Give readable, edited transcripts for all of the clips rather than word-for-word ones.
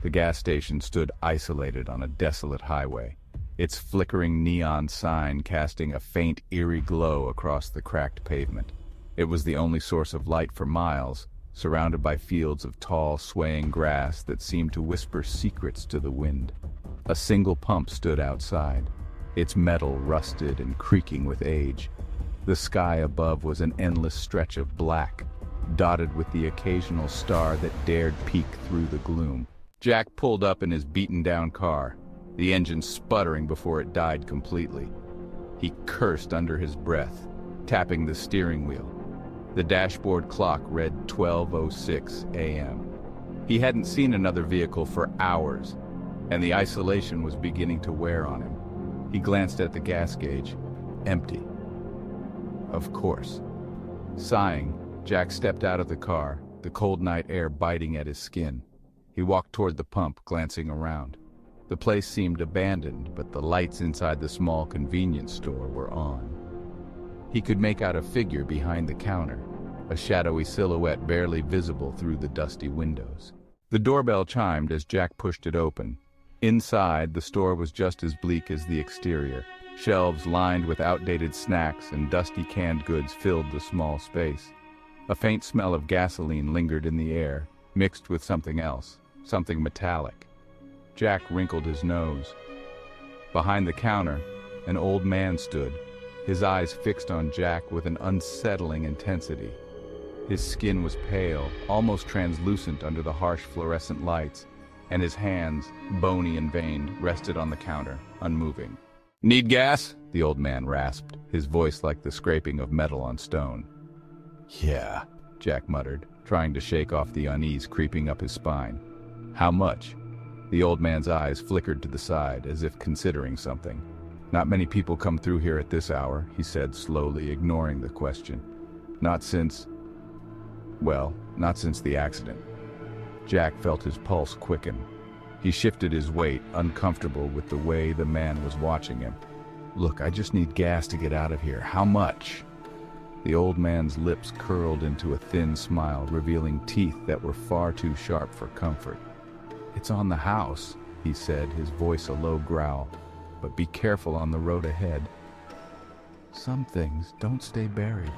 The gas station stood isolated on a desolate highway, its flickering neon sign casting a faint, eerie glow across the cracked pavement. It was the only source of light for miles, surrounded by fields of tall, swaying grass that seemed to whisper secrets to the wind. A single pump stood outside, its metal rusted and creaking with age. The sky above was an endless stretch of black, dotted with the occasional star that dared peek through the gloom. Jack pulled up in his beaten-down car, the engine sputtering before it died completely. He cursed under his breath, tapping the steering wheel. The dashboard clock read 12:06 a.m. He hadn't seen another vehicle for hours, and the isolation was beginning to wear on him. He glanced at the gas gauge. Empty. Of course. Sighing, Jack stepped out of the car, the cold night air biting at his skin. He walked toward the pump, glancing around. The place seemed abandoned, but the lights inside the small convenience store were on. He could make out a figure behind the counter, a shadowy silhouette barely visible through the dusty windows. The doorbell chimed as Jack pushed it open. Inside, the store was just as bleak as the exterior. Shelves lined with outdated snacks and dusty canned goods filled the small space. A faint smell of gasoline lingered in the air, mixed with something else, something metallic. Jack wrinkled his nose. Behind the counter, an old man stood, his eyes fixed on Jack with an unsettling intensity. His skin was pale, almost translucent under the harsh fluorescent lights, and his hands, bony and veined, rested on the counter, unmoving. "Need gas?" the old man rasped, his voice like the scraping of metal on stone. "Yeah," Jack muttered, trying to shake off the unease creeping up his spine. "How much?" The old man's eyes flickered to the side, as if considering something. "Not many people come through here at this hour," he said slowly, ignoring the question. Not since the accident." Jack felt his pulse quicken. He shifted his weight, uncomfortable with the way the man was watching him. "Look, I just need gas to get out of here. How much?" The old man's lips curled into a thin smile, revealing teeth that were far too sharp for comfort. "It's on the house," he said, his voice a low growl. "But be careful on the road ahead. Some things don't stay buried."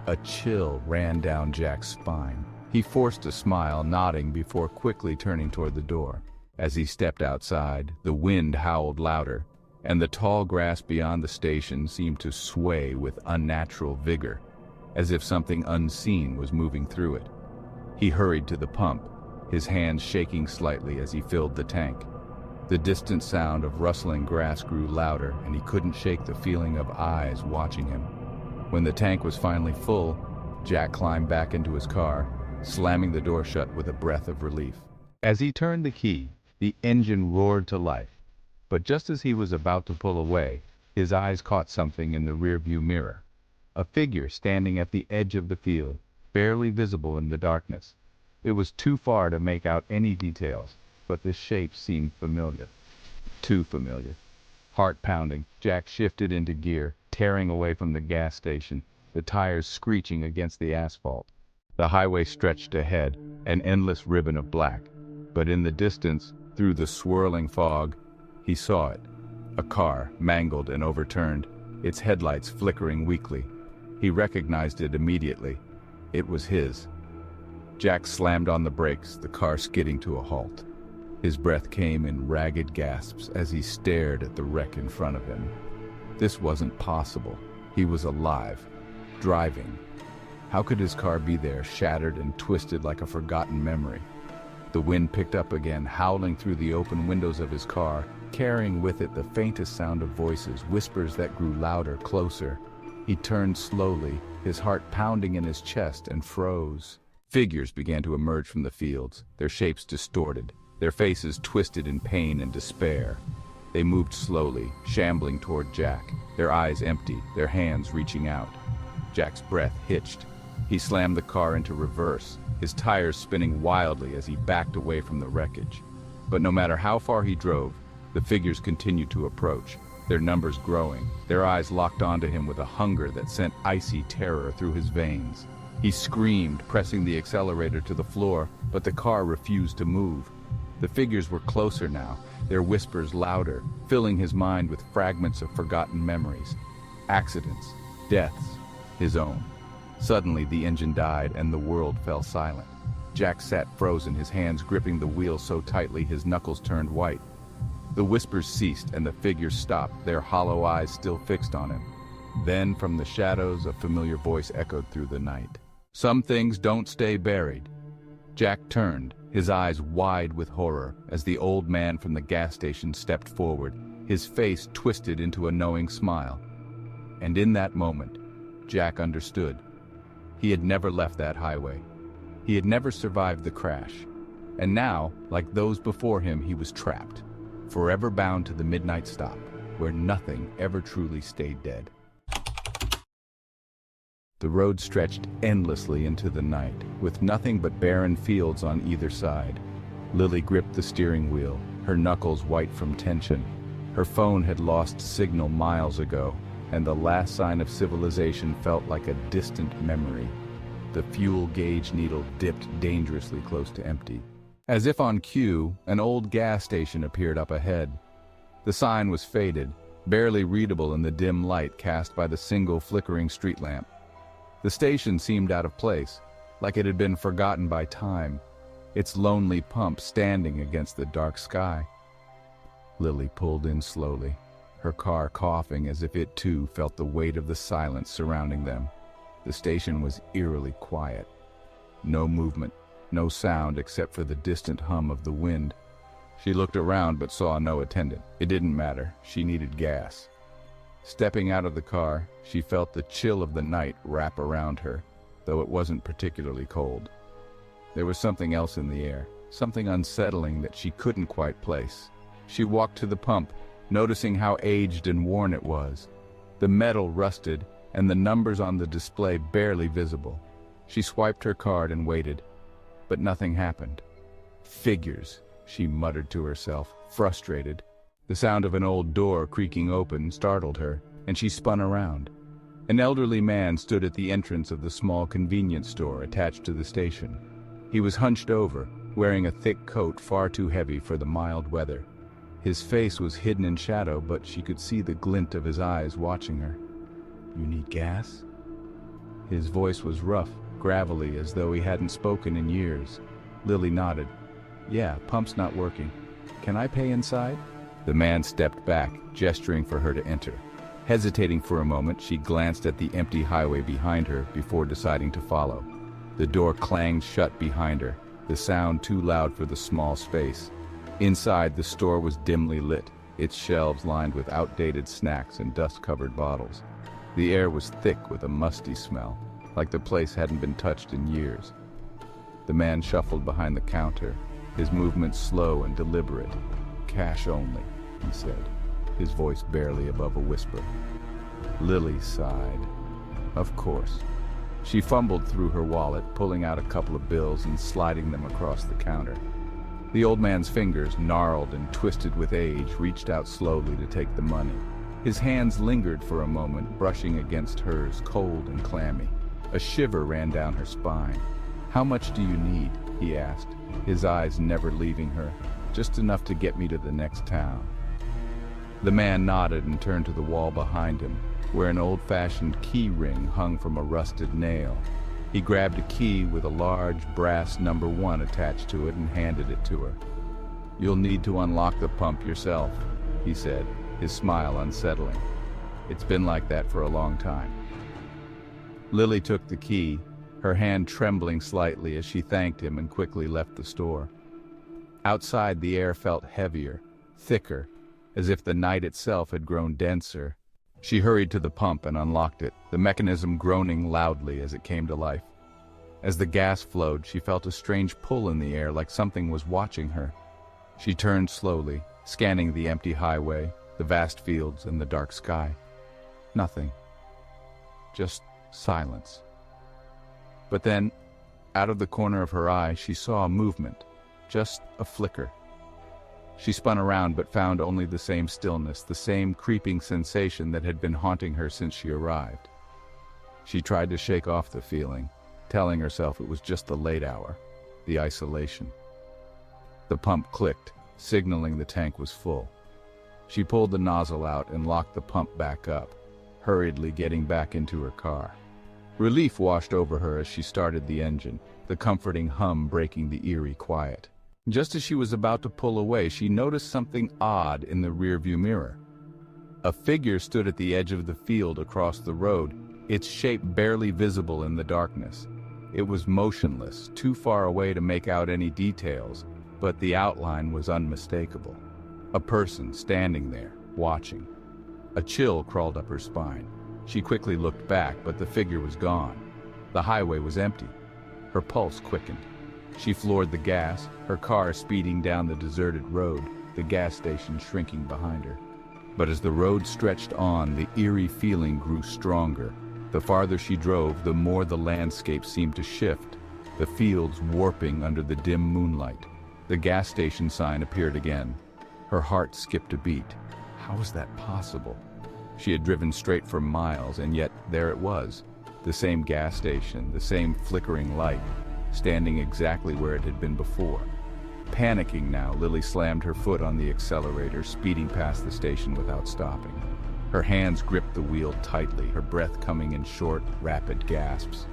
A chill ran down Jack's spine. He forced a smile, nodding before quickly turning toward the door. As he stepped outside, the wind howled louder, and the tall grass beyond the station seemed to sway with unnatural vigor, as if something unseen was moving through it. He hurried to the pump, his hands shaking slightly as he filled the tank. The distant sound of rustling grass grew louder, and he couldn't shake the feeling of eyes watching him. When the tank was finally full, Jack climbed back into his car, slamming the door shut with a breath of relief. As he turned the key, the engine roared to life. But just as he was about to pull away, his eyes caught something in the rearview mirror. A figure standing at the edge of the field, barely visible in the darkness. It was too far to make out any details, but the shape seemed familiar. Too familiar. Heart pounding, Jack shifted into gear, tearing away from the gas station, the tires screeching against the asphalt. The highway stretched ahead, an endless ribbon of black. But in the distance, through the swirling fog, he saw it. A car, mangled and overturned, its headlights flickering weakly. He recognized it immediately. It was his. Jack slammed on the brakes, the car skidding to a halt. His breath came in ragged gasps as he stared at the wreck in front of him. This wasn't possible. He was alive, driving. How could his car be there, shattered and twisted like a forgotten memory? The wind picked up again, howling through the open windows of his car, carrying with it the faintest sound of voices, whispers that grew louder, closer. He turned slowly, his heart pounding in his chest, and froze. Figures began to emerge from the fields, their shapes distorted, their faces twisted in pain and despair. They moved slowly, shambling toward Jack, their eyes empty, their hands reaching out. Jack's breath hitched. He slammed the car into reverse, his tires spinning wildly as he backed away from the wreckage. But no matter how far he drove, the figures continued to approach, their numbers growing, their eyes locked onto him with a hunger that sent icy terror through his veins. He screamed, pressing the accelerator to the floor, but the car refused to move. The figures were closer now, their whispers louder, filling his mind with fragments of forgotten memories. Accidents, deaths, his own. Suddenly the engine died and the world fell silent. Jack sat frozen, his hands gripping the wheel so tightly his knuckles turned white. The whispers ceased and the figures stopped, their hollow eyes still fixed on him. Then from the shadows a familiar voice echoed through the night. "Some things don't stay buried." Jack turned, his eyes wide with horror, as the old man from the gas station stepped forward, his face twisted into a knowing smile. And in that moment, Jack understood. He had never left that highway. He had never survived the crash. And now, like those before him, he was trapped, forever bound to the midnight stop, where nothing ever truly stayed dead. The road stretched endlessly into the night, with nothing but barren fields on either side. Lily gripped the steering wheel, her knuckles white from tension. Her phone had lost signal miles ago, and the last sign of civilization felt like a distant memory. The fuel gauge needle dipped dangerously close to empty. As if on cue, an old gas station appeared up ahead. The sign was faded, barely readable in the dim light cast by the single flickering street lamp. The station seemed out of place, like it had been forgotten by time, its lonely pump standing against the dark sky. Lily pulled in slowly, her car coughing as if it too felt the weight of the silence surrounding them. The station was eerily quiet. No movement, no sound except for the distant hum of the wind. She looked around but saw no attendant. It didn't matter, she needed gas. Stepping out of the car, she felt the chill of the night wrap around her, though it wasn't particularly cold. There was something else in the air, something unsettling that she couldn't quite place. She walked to the pump, noticing how aged and worn it was. The metal rusted, and the numbers on the display barely visible. She swiped her card and waited, but nothing happened. "Figures," she muttered to herself, frustrated. The sound of an old door creaking open startled her, and she spun around. An elderly man stood at the entrance of the small convenience store attached to the station. He was hunched over, wearing a thick coat far too heavy for the mild weather. His face was hidden in shadow, but she could see the glint of his eyes watching her. "You need gas?" His voice was rough, gravelly, as though he hadn't spoken in years. Lily nodded. "Yeah, pump's not working. Can I pay inside?" The man stepped back, gesturing for her to enter. Hesitating for a moment, she glanced at the empty highway behind her before deciding to follow. The door clanged shut behind her, the sound too loud for the small space. Inside, the store was dimly lit, its shelves lined with outdated snacks and dust-covered bottles. The air was thick with a musty smell, like the place hadn't been touched in years. The man shuffled behind the counter, his movements slow and deliberate. "Cash only," he said, his voice barely above a whisper. Lily sighed. Of course. She fumbled through her wallet, pulling out a couple of bills and sliding them across the counter. The old man's fingers, gnarled and twisted with age, reached out slowly to take the money. His hands lingered for a moment, brushing against hers, cold and clammy. A shiver ran down her spine. "How much do you need?" he asked, his eyes never leaving her. "Just enough to get me to the next town." The man nodded and turned to the wall behind him, where an old-fashioned key ring hung from a rusted nail. He grabbed a key with a large brass number 1 attached to it and handed it to her. "You'll need to unlock the pump yourself," he said, his smile unsettling. "It's been like that for a long time." Lily took the key, her hand trembling slightly as she thanked him and quickly left the store. Outside, the air felt heavier, thicker, as if the night itself had grown denser. She hurried to the pump and unlocked it, the mechanism groaning loudly as it came to life. As the gas flowed, she felt a strange pull in the air, like something was watching her. She turned slowly, scanning the empty highway, the vast fields, and the dark sky. Nothing. Just silence. But then, out of the corner of her eye, she saw a movement, just a flicker. She spun around but found only the same stillness, the same creeping sensation that had been haunting her since she arrived. She tried to shake off the feeling, telling herself it was just the late hour, the isolation. The pump clicked, signaling the tank was full. She pulled the nozzle out and locked the pump back up, hurriedly getting back into her car. Relief washed over her as she started the engine, the comforting hum breaking the eerie quiet. Just as she was about to pull away, she noticed something odd in the rearview mirror. A figure stood at the edge of the field across the road, its shape barely visible in the darkness. It was motionless, too far away to make out any details, but the outline was unmistakable. A person standing there, watching. A chill crawled up her spine. She quickly looked back, but the figure was gone. The highway was empty. Her pulse quickened. She floored the gas, her car speeding down the deserted road, the gas station shrinking behind her. But as the road stretched on, the eerie feeling grew stronger. The farther she drove, the more the landscape seemed to shift, the fields warping under the dim moonlight. The gas station sign appeared again. Her heart skipped a beat. How was that possible? She had driven straight for miles, and yet there it was. The same gas station, the same flickering light, standing exactly where it had been before. Panicking now, Lily slammed her foot on the accelerator, speeding past the station without stopping. Her hands gripped the wheel tightly, her breath coming in short, rapid gasps.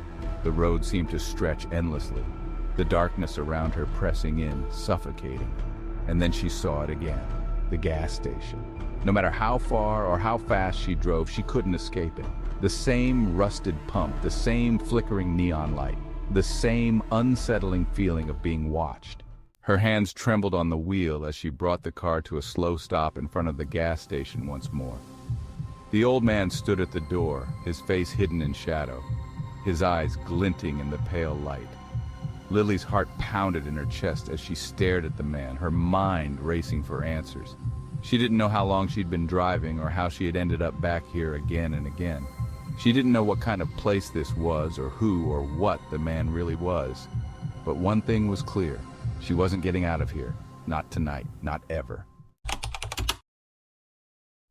The road seemed to stretch endlessly, the darkness around her pressing in, suffocating. And then she saw it again, the gas station. No matter how far or how fast she drove, she couldn't escape it. The same rusted pump, the same flickering neon light, the same unsettling feeling of being watched. Her hands trembled on the wheel as she brought the car to a slow stop in front of the gas station once more. The old man stood at the door, his face hidden in shadow, his eyes glinting in the pale light. Lily's heart pounded in her chest as she stared at the man, her mind racing for answers. She didn't know how long she'd been driving or how she had ended up back here again and again. She didn't know what kind of place this was or who or what the man really was. But one thing was clear. She wasn't getting out of here. Not tonight. Not ever.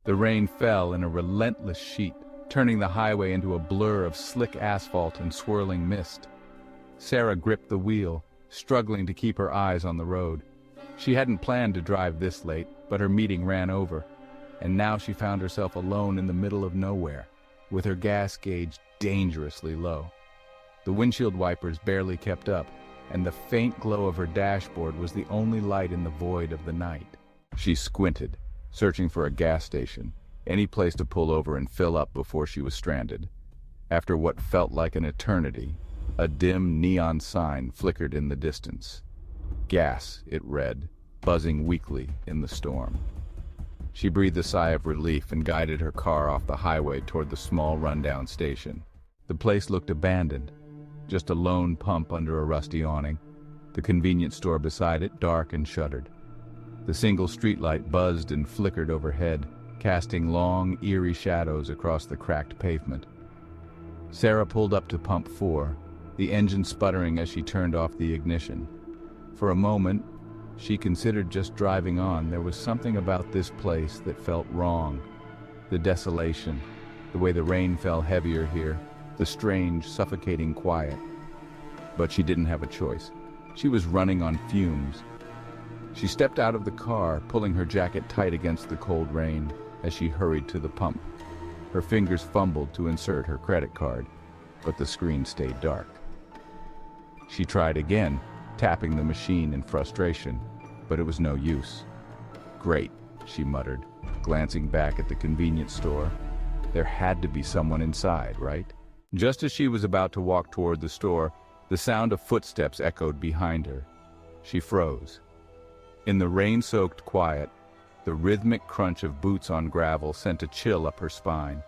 The rain fell in a relentless sheet, turning the highway into a blur of slick asphalt and swirling mist. Sarah gripped the wheel, struggling to keep her eyes on the road. She hadn't planned to drive this late, but her meeting ran over, and now she found herself alone in the middle of nowhere, with her gas gauge dangerously low. The windshield wipers barely kept up, and the faint glow of her dashboard was the only light in the void of the night. She squinted, searching for a gas station, any place to pull over and fill up before she was stranded. After what felt like an eternity, a dim neon sign flickered in the distance. Gas, it read, buzzing weakly in the storm. She breathed a sigh of relief and guided her car off the highway toward the small rundown station. The place looked abandoned, just a lone pump under a rusty awning, the convenience store beside it dark and shuttered. The single streetlight buzzed and flickered overhead, casting long, eerie shadows across the cracked pavement. Sarah pulled up to pump 4, the engine sputtering as she turned off the ignition. For a moment, she considered just driving on. There was something about this place that felt wrong. The desolation, the way the rain fell heavier here, the strange, suffocating quiet. But she didn't have a choice. She was running on fumes. She stepped out of the car, pulling her jacket tight against the cold rain as she hurried to the pump. Her fingers fumbled to insert her credit card, but the screen stayed dark. She tried again, tapping the machine in frustration, but it was no use. Great, she muttered, glancing back at the convenience store. There had to be someone inside, right? Just as she was about to walk toward the store, the sound of footsteps echoed behind her. She froze. In the rain-soaked quiet, the rhythmic crunch of boots on gravel sent a chill up her spine.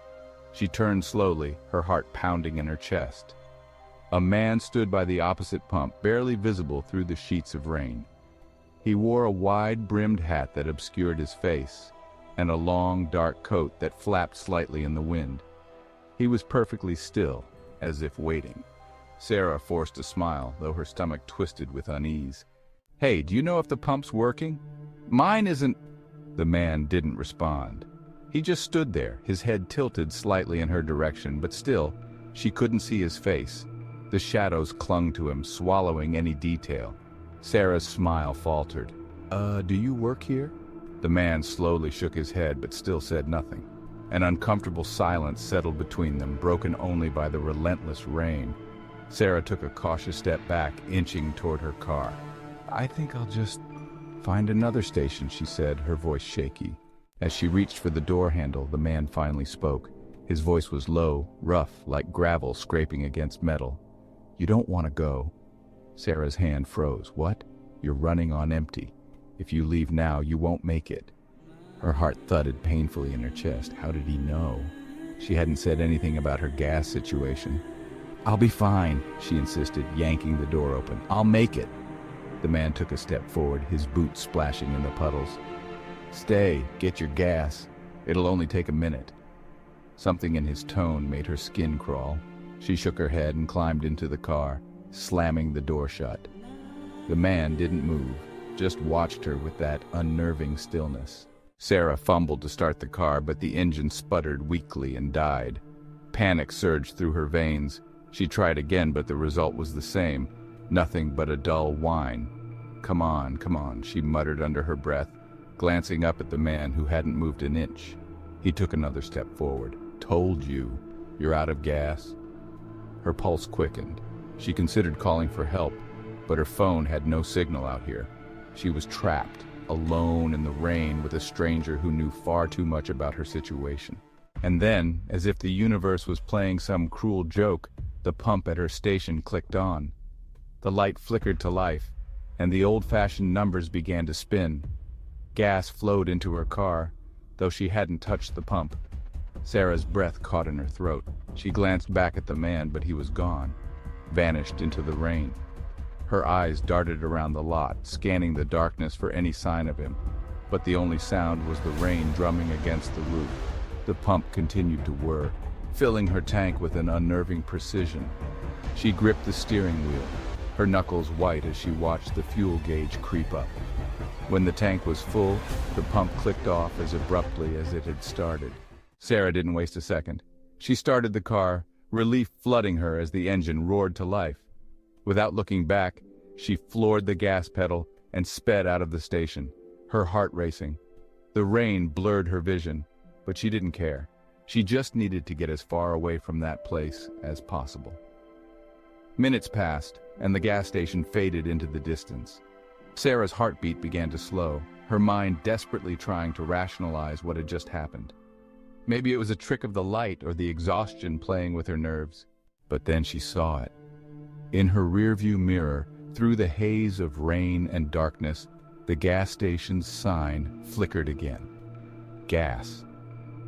She turned slowly, her heart pounding in her chest. A man stood by the opposite pump, barely visible through the sheets of rain. He wore a wide-brimmed hat that obscured his face, and a long, dark coat that flapped slightly in the wind. He was perfectly still, as if waiting. Sarah forced a smile, though her stomach twisted with unease. "Hey, do you know if the pump's working?" "Mine isn't—" The man didn't respond. He just stood there, his head tilted slightly in her direction, but still, she couldn't see his face. The shadows clung to him, swallowing any detail. Sarah's smile faltered. Do you work here?" The man slowly shook his head but still said nothing. An uncomfortable silence settled between them, broken only by the relentless rain. Sarah took a cautious step back, inching toward her car. "I think I'll just find another station," she said, her voice shaky. As she reached for the door handle, the man finally spoke. His voice was low, rough, like gravel scraping against metal. "You don't want to go." Sarah's hand froze. "What? You're running on empty. If you leave now, you won't make it." Her heart thudded painfully in her chest. How did he know? She hadn't said anything about her gas situation. "I'll be fine," she insisted, yanking the door open. "I'll make it." The man took a step forward, his boots splashing in the puddles. "Stay, get your gas. It'll only take a minute." Something in his tone made her skin crawl. She shook her head and climbed into the car, slamming the door shut. The man didn't move, just watched her with that unnerving stillness. Sarah fumbled to start the car, but the engine sputtered weakly and died. Panic surged through her veins. She tried again, but the result was the same. Nothing but a dull whine. Come on," she muttered under her breath, glancing up at the man who hadn't moved an inch. He took another step forward. "Told you. You're out of gas." Her pulse quickened. She considered calling for help, but her phone had no signal out here. She was trapped, alone in the rain with a stranger who knew far too much about her situation. And then, as if the universe was playing some cruel joke, the pump at her station clicked on. The light flickered to life, and the old-fashioned numbers began to spin. Gas flowed into her car, though she hadn't touched the pump. Sarah's breath caught in her throat. She glanced back at the man, but he was gone, vanished into the rain. Her eyes darted around the lot, scanning the darkness for any sign of him, but the only sound was the rain drumming against the roof. The pump continued to whir, filling her tank with an unnerving precision. She gripped the steering wheel, her knuckles white as she watched the fuel gauge creep up. When the tank was full, the pump clicked off as abruptly as it had started. Sarah didn't waste a second. She started the car, relief flooding her as the engine roared to life. Without looking back, she floored the gas pedal and sped out of the station, her heart racing. The rain blurred her vision, but she didn't care. She just needed to get as far away from that place as possible. Minutes passed, and the gas station faded into the distance. Sarah's heartbeat began to slow, her mind desperately trying to rationalize what had just happened. Maybe it was a trick of the light or the exhaustion playing with her nerves. But then she saw it. In her rearview mirror, through the haze of rain and darkness, the gas station's sign flickered again. Gas.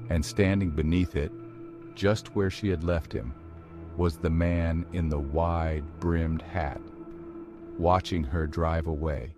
And standing beneath it, just where she had left him, was the man in the wide-brimmed hat, watching her drive away.